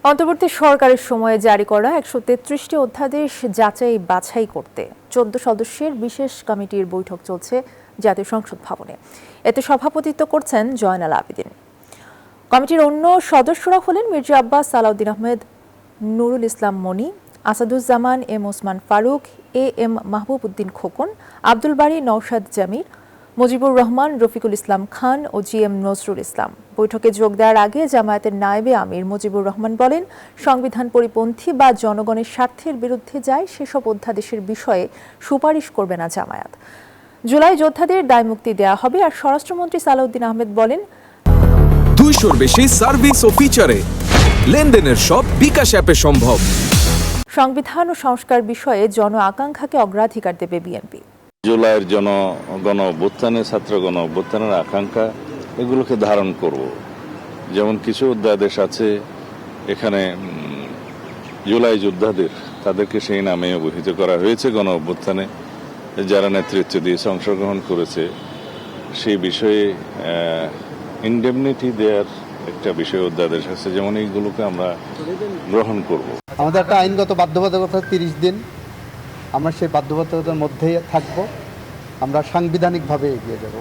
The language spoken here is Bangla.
অন্তর্বর্তী সরকারের সময়ে জারি করা ১৩৩টি অধ্যাদেশ যাচাই বাছাই করতে ১৪ সদস্যের বিশেষ কমিটির বৈঠক চলছে জাতীয় সংসদ ভবনে। এতে সভাপতিত্ব করছেন জয়নাল আবেদীন। কমিটির অন্য সদস্যরা হলেন Mirza Abbas, Salahuddin Ahmed, Nurul Islam Moni, Asaduzzaman, M Osman Faruk, A M Mahbub Uddin Khokon, Abdul Bari, Nowshad Jamir, Mujibur Rahman, Rafiqul Islam Khan ও জি এম নজরুল ইসলাম। বৈঠকে যোগ দেওয়ার আগে জামায়াতের নায়েবে আমির মুজিবুর রহমান বলেন, সংবিধান পরিপন্থী বা জনগণের স্বার্থের বিরুদ্ধে যায় সেসব অধ্যাদেশের বিষয়ে সুপারিশ করবে না জামায়াত। জুলাই যোদ্ধাদের দায়মুক্তি দেওয়া হবে। আর স্বরাষ্ট্রমন্ত্রী সালাউদ্দিন আহমেদ বলেন, 200-র বেশি সার্ভিস ও ফিচারে লেনদেনের সব বিকাশ অ্যাপে সম্ভব। সংবিধান ও সংস্কার বিষয়ে জন আকাঙ্ক্ষাকে অগ্রাধিকার দেবে বিএনপি। জুলাইয়ের গণ অভ্যুত্থানে, ছাত্র গণ অভ্যুত্থানের আকাঙ্ক্ষা, এগুলোকে ধারণ করব। যেমন কিছু অধ্যাদেশ আছে, এখানে জুলাই যোদ্ধাদের তাদেরকে সেই নামে অভিহিত করা হয়েছে। গণ অভ্যুত্থানে যারা নেতৃত্ব দিয়েছে, অংশগ্রহণ করেছে, সেই বিষয়ে ইনডেমনিটি দেওয়ার একটা বিষয় অধ্যাদেশ আছে। যেমন এইগুলোকে আমরা গ্রহণ করব। আমাদের একটা আইনগত বাধ্যবাধকতা 30 দিন, আমরা সেই বাধ্যবাধকতার মধ্যেই থাকব। আমরা সাংবিধানিকভাবে এগিয়ে যাব।